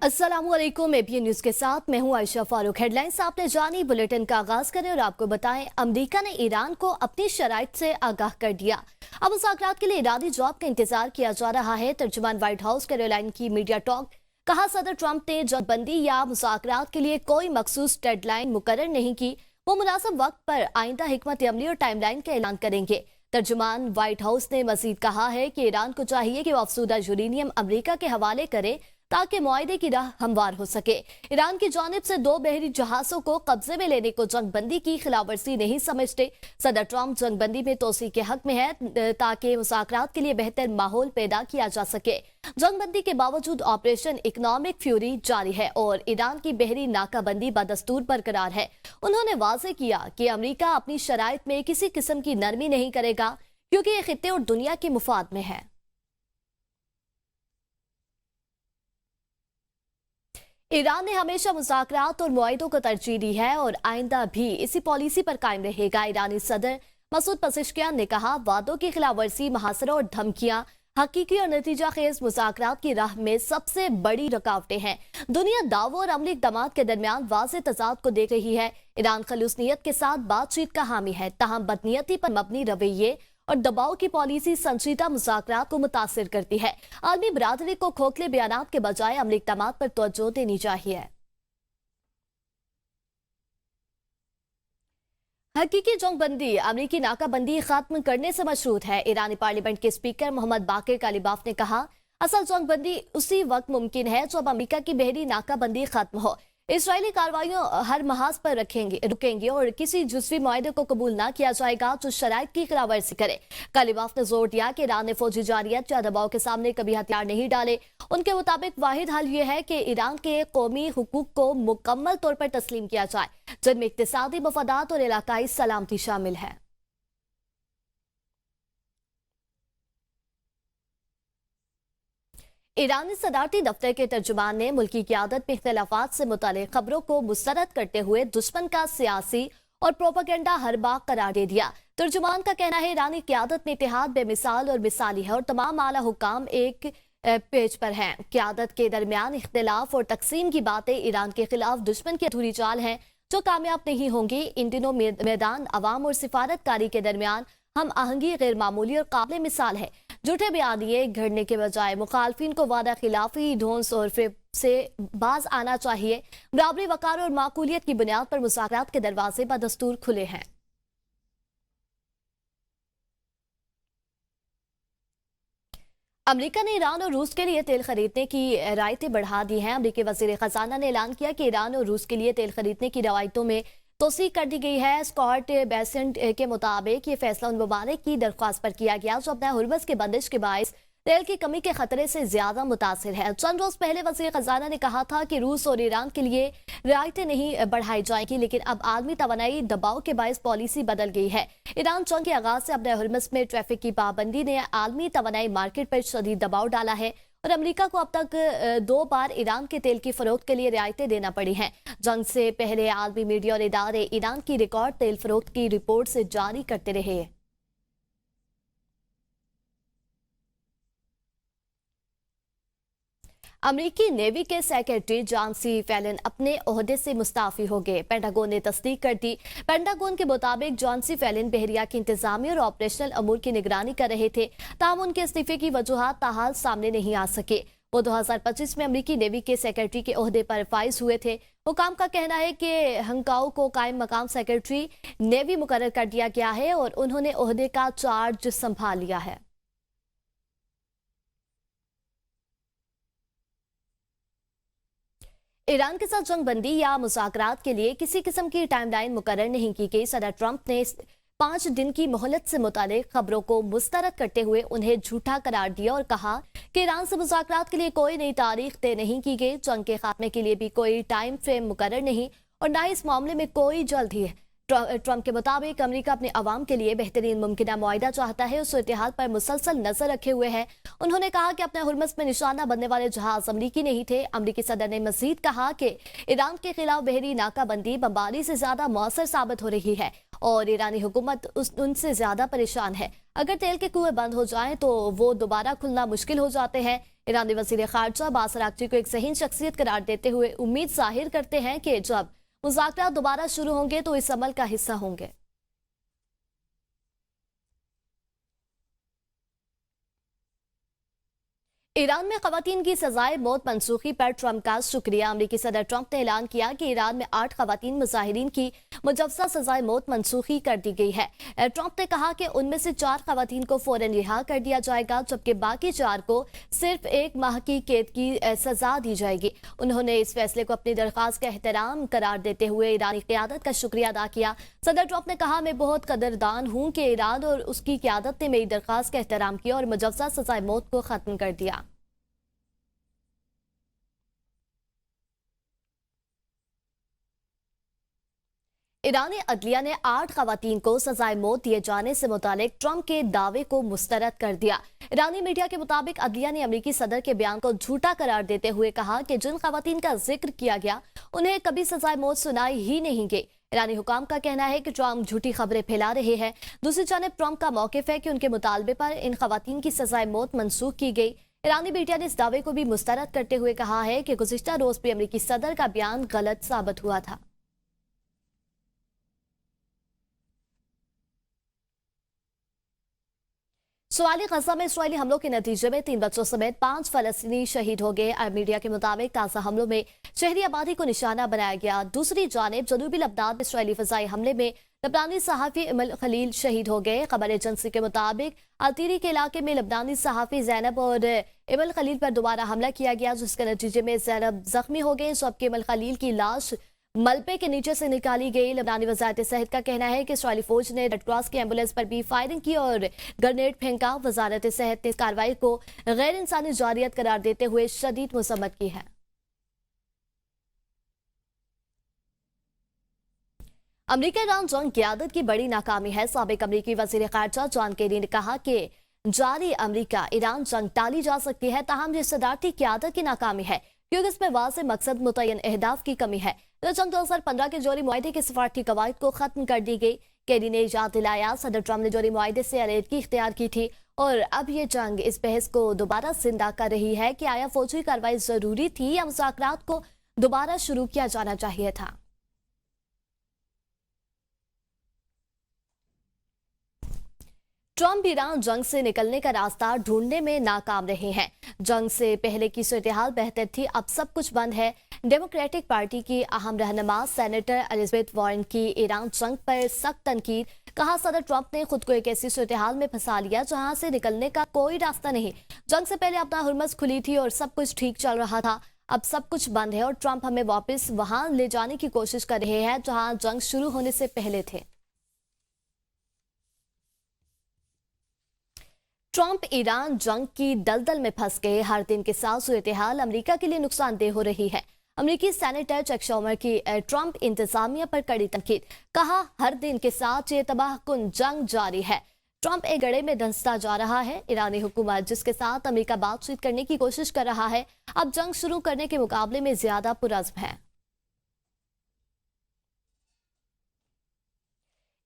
अस्सलामुअलैकुम। ABN news के साथ मैं हूं आयशा फारूक। हेडलाइंस आपने जानी, बुलेटिन का आगाज करें और आपको बताएं, अमेरिका ने ईरान को अपनी शराइत से आगाह कर दिया। अब मुज़ाकरात के लिए ईरानी जवाब का इंतजार किया जा रहा है। तर्जुमान व्हाइट हाउस कैरोलाइन की मीडिया टॉक। कहा, सदर ट्रंप ने जंगबंदी या मुज़ाकरात के लिए कोई मखसूस डेडलाइन मुकर्रर नहीं की। वो मुनासिब वक्त पर आइंदा हिकमत अमली और टाइमलाइन का ऐलान करेंगे। तर्जुमान व्हाइट हाउस ने मजीद कहा है कि ईरान को चाहिए कि वो अफसूदा यूरेनियम अमेरिका के हवाले करे ताकि मुआहदे की राह हमवार हो सके। ईरान की जानिब से 2 बहरी जहाजों को कब्जे में लेने को जंगबंदी की खिलाफवर्जी नहीं समझते। सदर ट्रंप जंगबंदी में तोसी के हक में है ताकि मुज़ाकरात के लिए बेहतर माहौल पैदा किया जा सके। जंगबंदी के बावजूद ऑपरेशन इकोनॉमिक फ्यूरी जारी है और ईरान की बहरी नाकाबंदी बदस्तूर बरकरार है। उन्होंने वाज़ेह किया कि अमेरिका अपनी शराइत में किसी किस्म की नरमी नहीं करेगा क्योंकि ये खित्ते और दुनिया के मुफाद में है। ईरान ने हमेशा मुज़ाकरात और मुआहिदों को तरजीह दी है और आइंदा भी इसी पॉलिसी पर कायम रहेगा। ईरानी सदर मसूद पज़ेश्कियान ने कहा, वादों की खिलाफवर्जी, मुहासरा और धमकियां हकीकी और नतीजा खेज मुज़ाकरात की राह में सबसे बड़ी रुकावटें हैं। दुनिया दावों और अमली इक़दामात के दरमियान वाज़ेह तज़ाद को देख रही है। ईरान खलूस नीयत के साथ बातचीत का हामी है, ताहम बदनीयती पर मबनी रवैये और दबाव की पॉलिसी संजीदा मुज़ाकरात को मुतासिर करती है। आलमी बरादरी को खोखले बयानात के बजाय अमली इक़दामात पर तवज्जो देनी चाहिए। हकीकी जंगबंदी अमरीकी नाकाबंदी खत्म करने से मशरूत है। ईरानी पार्लियामेंट के स्पीकर मोहम्मद बाकिर कालिबाफ ने कहा, असल जंगबंदी उसी वक्त मुमकिन है जब अमरीका की बहरी नाकाबंदी खत्म हो। इसराइली कार्रवाइयों हर महाज पर रुकेंगी और किसी जुज़वी मुआहदे को कबूल ना किया जाएगा जो शराइत की खिलाफवर्जी करे। कालिबाफ ने जोर दिया कि ईरान ने फौजी जारियत या दबाव के सामने कभी हथियार नहीं डाले। उनके मुताबिक वाहिद हल ये है कि ईरान के कौमी हुकूक को मुकम्मल तौर पर तस्लीम किया जाए, जिनमें इक्तिसादी मफादात और इलाकाई सलामती शामिल है। ईरानी सदारती दफ्तर के तर्जुमान ने मुल्की क़यादत में इख्तिलाफात से मुतालिक खबरों को मुस्तरद करते हुए दुश्मन का सियासी और प्रोपेगेंडा हरबा करार दे दिया। तर्जुमान का कहना है, ईरानी क़यादत में इत्तेहाद बेमिसाल और मिसाली है और तमाम आला हुकाम एक पेज पर हैं। क़यादत के दरमियान इख्तिलाफ और तकसीम की बातें ईरान के खिलाफ दुश्मन की अधूरी चाल हैं जो कामयाब नहीं होंगी। इन दिनों मैदान अवाम और सिफारतकारी के दरमियान हम आहंगी गैर मामूली और काबिल मिसाल है। झूठे बयानिए घड़ने के बजाय मुखालफिन को वादा खिलाफी, ढोंस और फेब से बाज आना चाहिए। बराबरी, वकार और माकूलियत की बुनियाद पर मुज़ाकरात के दरवाजे बदस्तूर खुले हैं। अमेरिका ने ईरान और रूस के लिए तेल खरीदने की रियायतें बढ़ा दी हैं। अमेरिकी वज़ीर ख़ज़ाना ने ऐलान किया कि ईरान और रूस के लिए तेल खरीदने की रियायतों में तोसी कर दी गई है। स्कॉट बेसेंट के मुताबिक ये फैसला उन ममालिक की दरख्वास्त पर किया गया जो अपना हुर्मस के बंदिश के बायस तेल की कमी के खतरे से ज्यादा मुतासिर है। चंद रोज पहले वज़ीर ख़ज़ाना ने कहा था कि रूस और ईरान के लिए रियायतें नहीं बढ़ाई जाएंगी, लेकिन अब आलमी तवानाई दबाव के बायस पॉलिसी बदल गई है। ईरान जंग के आगाज से अपने हुर्मस में ट्रैफिक की पाबंदी ने आलमी तवानाई मार्केट पर शदीद दबाव डाला है और अमेरिका को अब तक 2 बार ईरान के तेल की फरोख्त के लिए रियायतें देना पड़ी हैं। जंग से पहले आलमी मीडिया और इदारे ईरान की रिकॉर्ड तेल फरोख्त की रिपोर्ट से जारी करते रहे। अमेरिकी नेवी के सेक्रेटरी जॉन सी फैलन अपने ओहदे से मुस्ताफी हो गए। पेंटागन ने तस्दीक कर दी। पेंटागन के मुताबिक जॉन सी फैलन बहरिया की इंतजामी और ऑपरेशनल अमूर की निगरानी कर रहे थे, ताहम उनके इस्तीफे की वजूहात ताहाल सामने नहीं आ सके। वो 2025 में अमेरिकी नेवी के सेक्रेटरी के ओहदे पर फाइज हुए थे। हुकाम का कहना है कि हंकाओ को कायम मकाम सेक्रेटरी नेवी मुकर्रर कर दिया गया है और उन्होंने ओहदे का चार्ज संभाल लिया है। ईरान के साथ जंगबंदी या मुज़ाकरात के लिए किसी किस्म की टाइमलाइन मुकर्रर नहीं की गई। सदर ट्रंप ने 5 दिन की मोहलत से मुतालिक खबरों को मुस्तरद करते हुए उन्हें झूठा करार दिया और कहा कि ईरान से मुज़ाकरात के लिए कोई नई तारीख तय नहीं की गई। जंग के खात्मे के लिए भी कोई टाइम फ्रेम मुकर्रर नहीं और न ही इस मामले में कोई जल्दी है। ट्रंप के मुताबिक अमेरिका अपने अवाम के लिए बेहतरीन मुमकिन मुआहिदा चाहता है, उस इत्तेहाद पर मुसलसल नजर रखे हुए है। उन्होंने कहा कि अपने हुर्मस में निशाना बनने वाले जहाज अमरीकी नहीं थे। अमरीकी सदर ने मजीद कहा कि ईरान के खिलाफ बहरी नाकाबंदी बमबारी से ज्यादा मौसर साबित हो रही है और ईरानी हुकूमत उनसे ज्यादा परेशान है। अगर तेल के कुएं बंद हो जाएं तो वो दोबारा खुलना मुश्किल हो जाते हैं। ईरानी वज़ीर ख़ारजा अब्बास अराग़ची को एक ज़हीन शख्सियत करार देते हुए उम्मीद ज़ाहिर करते हैं कि जब मुज़ाकरात दोबारा शुरू होंगे तो इस अमल का हिस्सा होंगे। ईरान में ख़वातीन की सजाए मौत मनसूखी पर ट्रंप का शुक्रिया। अमरीकी सदर ट्रंप ने ऐलान किया कि ईरान में 8 ख़वातीन मुजाहिरीन की मुजव्वज़ा सजाए मौत मनसूखी कर दी गई है। ट्रंप ने कहा कि उनमें से 4 ख़वातीन को फ़ौरन रिहा कर दिया जाएगा, जबकि बाकी 4 को सिर्फ 1 माह की कैद की सजा दी जाएगी। उन्होंने इस फैसले को अपनी दरख्वास्त का एहतराम करार देते हुए ईरानी क़यादत का शुक्रिया अदा किया। सदर ट्रंप ने कहा, मैं बहुत कदरदान हूँ कि ईरान और उसकी क़यादत ने मेरी दरख्वास्त का एहतराम किया और मुजव्वज़ा सजाए मौत को ख़त्म कर दिया। ईरानी अदलिया ने 8 ख़वातीन को सजाए मौत दिए जाने से मुतालिक ट्रंप के दावे को मुस्तरद कर दिया। ईरानी मीडिया के मुताबिक अदलिया ने अमरीकी सदर के बयान को झूठा करार देते हुए कहा कि जिन ख़वातीन का जिक्र किया गया उन्हें कभी सजाए मौत सुनाई ही नहीं गई। ईरानी हुकाम का कहना है कि ट्रंप झूठी खबरें फैला रहे हैं। दूसरी जानब ट्रंप का मौक़िफ़ है कि उनके मुतालबे पर इन ख़वातीन की सजाए मौत मनसूख की गई। ईरानी मीडिया ने इस दावे को भी मुस्तरद करते हुए कहा है कि गुज़िश्ता रोज़ भी अमरीकी सदर का बयान गलत साबित हुआ था। शुमाली गजा में इस्राएली हमलों के नतीजे में 3 बच्चों समेत 5 फलस्तीनी शहीद हो गए। अरब मीडिया के मुताबिक ताज़ा हमलों में शहरी आबादी को निशाना बनाया गया। दूसरी जानिब जनूबी लबनान में इस्राएली फ़ज़ाई हमले में लबनानी सहाफ़ी इमल खलील शहीद हो गए। खबर एजेंसी के मुताबिक अतीरी के इलाके में लबनानी सहाफ़ी ज़ैनब और इमल खलील पर दोबारा हमला किया गया, जिसके नतीजे में ज़ैनब जख्मी हो गए, जबकि इमल खलील की लाश मलबे के नीचे से निकाली गई। लबनानी वज़ारत सेहत का कहना है कि इस्राएली फौज ने रेड क्रॉस की एम्बुलेंस पर भी फायरिंग की और ग्रेनेड फेंका। वज़ारत सेहत ने कार्रवाई को गैर इंसानी जारियत करार देते हुए शदीद मज़म्मत की है। अमरीका ईरान जंग क़यादत की बड़ी नाकामी है। साबिक़ अमरीकी वज़ीर ख़ारजा जॉन केरी ने कहा कि जारी अमरीका ईरान जंग टाली जा सकती है, ताहम ये सदारती क़यादत की नाकामी है क्योंकि इसमें वाज़ेह मकसद मुतय्यन अहदाफ की कमी है। जंग 2015 के जोरी मुआहदे के सिफारती कवायद को खत्म कर दी गई। केरी ने याद दिलाया, सदर ट्रंप ने जोरी मुआहदे से अलहदगी इख्तियार की थी और अब ये जंग इस बहस को दोबारा जिंदा कर रही है कि आया फौजी कार्रवाई जरूरी थी या मुज़ाकरात को दोबारा शुरू किया जाना चाहिए था। ट्रंप ईरान जंग से निकलने का रास्ता ढूंढने में नाकाम रहे हैं। जंग से पहले की सूरत-ए-हाल बेहतर थी, अब सब कुछ बंद है। डेमोक्रेटिक पार्टी की अहम रहनुमा सेनेटर एलिजाबेथ वारन की ईरान जंग पर सख्त तनकीद। कहा, सदर ट्रंप ने खुद को एक ऐसी सूरत-ए-हाल में फंसा लिया जहां से निकलने का कोई रास्ता नहीं। जंग से पहले अपना हुर्मस खुली थी और सब कुछ ठीक चल रहा था, अब सब कुछ बंद है और ट्रंप हमें वापस वहां ले जाने की कोशिश कर रहे हैं जहां जंग शुरू होने से पहले थे। ट्रंप ईरान जंग की दलदल में फंस गए। हर दिन के साथ सूरत-ए-हाल अमरीका के लिए नुकसानदेह हो रही है। अमरीकी सेनेटर चक शूमर की ट्रंप इंतजामिया पर कड़ी तनकीद। कहा, हर दिन के साथ ये तबाहकुन जंग जारी है। ट्रंप एक गड़े में धंसता जा रहा है। ईरानी हुकूमत जिसके साथ अमरीका बातचीत करने की कोशिश कर रहा है, अब जंग शुरू करने के मुकाबले में ज्यादा पुरअज़्म है।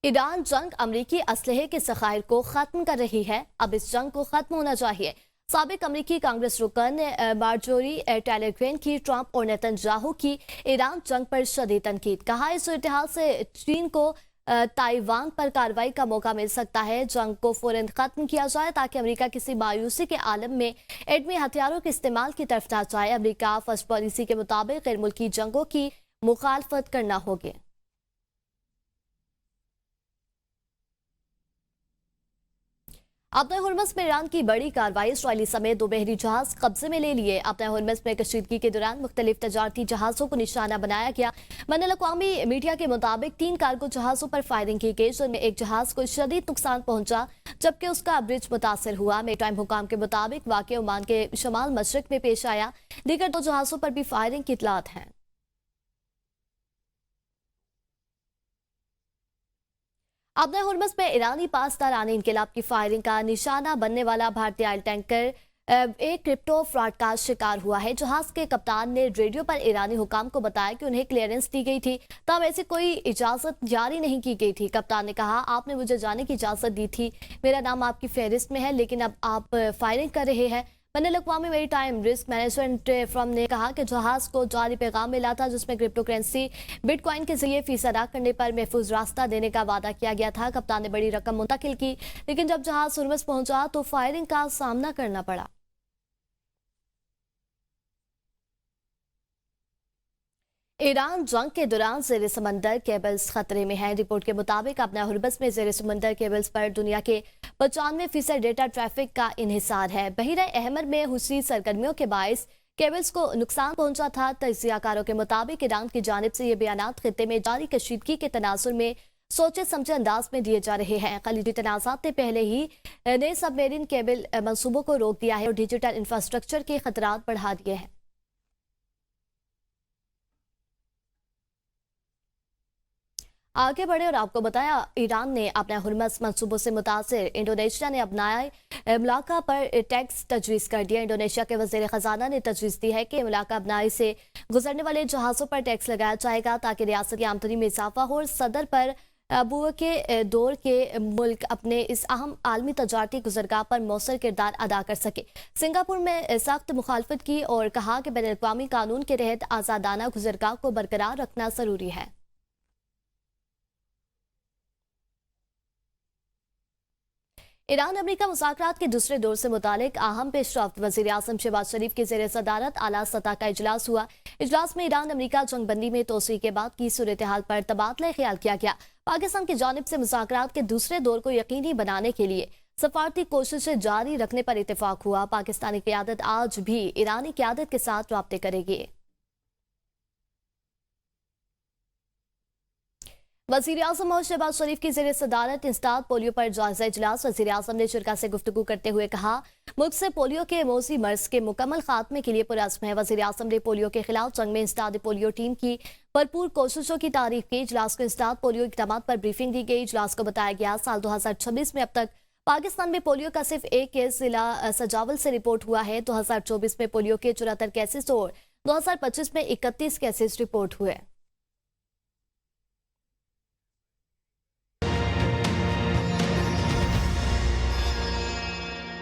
ईरान जंग अमरीकी असलहे के ज़खायर को ख़त्म कर रही है। अब इस जंग को ख़त्म होना चाहिए। साबिक़ अमरीकी कांग्रेस रुकन मार्जोरी टेलर ग्रीन की ट्रंप और नेतन्याहू की ईरान जंग पर शदीद तनकीद। कहा, इस सूरत-ए-हाल से चीन को ताइवान पर कार्रवाई का मौका मिल सकता है। जंग को फौरन ख़त्म किया जाए ताकि अमरीका किसी मायूसी के आलम में एटमी हथियारों के इस्तेमाल की तरफ ना जाए। अमरीका फर्स्ट पॉलिसी के मुताबिक गैर मुल्की जंगों की मुखालफत करना होगी। अपने हुर्मस में ईरान की बड़ी कार्रवाई। इस्राएली समेत 2 बहरी जहाज कब्जे में ले लिए। अपने हुर्मस में कशीदगी के दौरान मुख्तलिफ तजारती जहाजों को निशाना बनाया गया। बैनुल-अक़वामी मीडिया के मुताबिक 3 कार्गो जहाजों पर फायरिंग की गई, जिनमें एक जहाज को शदीद नुकसान पहुंचा जबकि उसका ब्रिज मुतासर हुआ। मेटाइम हुकाम के मुताबिक वाक़या ओमान के शमाल मशरक में पेश आया। दीगर 2 जहाजों पर भी फायरिंग की इतलात हैं। अपने हुर्मस में ईरानी पासदारान इनकलाब की फायरिंग का निशाना बनने वाला भारतीय ऑयल टैंकर एक क्रिप्टो फ्रॉड का शिकार हुआ है। जहाज के कप्तान ने रेडियो पर ईरानी हुकाम को बताया कि उन्हें क्लियरेंस दी गई थी, तब ऐसी कोई इजाजत जारी नहीं की गई थी। कप्तान ने कहा, आपने मुझे जाने की इजाजत दी थी, मेरा नाम आपकी फहरिस्त में है, लेकिन अब आप फायरिंग कर रहे हैं। بین الاقوامی میری ٹائم رسک مینجمنٹ فرم نے کہا کہ جہاز کو جعلی پیغام ملا تھا جس میں کرپٹو کرنسی بٹ کوائن کے ذریعے فیس ادا کرنے پر محفوظ راستہ دینے کا وعدہ کیا گیا تھا۔ کپتان نے بڑی رقم منتقل کی، لیکن جب جہاز ہرمز پہنچا تو فائرنگ کا سامنا کرنا پڑا۔ ایران جنگ کے دوران زیر سمندر کیبلز خطرے میں ہیں۔ رپورٹ کے مطابق اپنا ہرمز میں زیر سمندر کیبلز پر دنیا کے 95% ڈیٹا ٹریفک کا انحصار ہے۔ بحیرہ احمر میں حوثی سرگرمیوں کے باعث کیبلز کو نقصان پہنچا تھا۔ تجزیہ کاروں کے مطابق ایران کی جانب سے یہ بیانات خطے میں جاری کشیدگی کے تناظر میں سوچے سمجھے انداز میں دیے جا رہے ہیں۔ خلیجی تنازعات نے پہلے ہی نئے سب میرین کیبل منصوبوں کو روک دیا ہے اور ڈیجیٹل انفراسٹرکچر کے خطرات بڑھا دیے ہیں۔ آگے بڑھے اور آپ کو بتایا، ایران نے اپنے ہرمز منصوبوں سے متاثر انڈونیشیا نے اپنائے ملاقہ پر ٹیکس تجویز کر دیا۔ انڈونیشیا کے وزیر خزانہ نے تجویز دی ہے کہ ملاقہ ابنائی سے گزرنے والے جہازوں پر ٹیکس لگایا جائے گا تاکہ ریاستی آمدنی میں اضافہ ہو اور صدر پر ابو کے دور کے ملک اپنے اس اہم عالمی تجارتی گزرگاہ پر مؤثر کردار ادا کر سکے۔ سنگاپور میں سخت مخالفت کی اور کہا کہ بین الاقوامی قانون کے تحت آزادانہ گزرگاہ کو برقرار رکھنا ضروری ہے۔ ایران امریکہ مذاکرات کے دوسرے دور سے متعلق اہم پیش رفت۔ وزیر اعظم شہباز شریف کی زیر صدارت اعلیٰ سطح کا اجلاس ہوا۔ اجلاس میں ایران امریکہ جنگ بندی میں توسیع کے بعد کی صورتحال پر تبادلہ خیال کیا گیا۔ پاکستان کی جانب سے مذاکرات کے دوسرے دور کو یقینی بنانے کے لیے سفارتی کوششیں جاری رکھنے پر اتفاق ہوا۔ پاکستانی قیادت آج بھی ایرانی قیادت کے ساتھ رابطے کرے گی۔ وزیر اعظم اور شہباز شریف کی زیر صدارت انسداد پولیو پر جائزہ اجلاس۔ وزیر اعظم نے شرکا سے گفتگو کرتے ہوئے کہا، ملک سے پولیو کے موذی مرض کے مکمل خاتمے کے لیے پرعزم ہے۔ وزیر اعظم نے پولیو کے خلاف جنگ میں انسداد پولیو ٹیم کی بھرپور کوششوں کی تعریف کی۔ اجلاس کو انسداد پولیو اقدامات پر بریفنگ دی گئی۔ اجلاس کو بتایا گیا سال 2026 میں اب تک پاکستان میں پولیو کا صرف ایک کیس ضلع سجاول سے رپورٹ ہوا ہے۔ 2024 میں پولیو کے 74 کیسز اور 2025 میں 31 کیسز رپورٹ ہوئے۔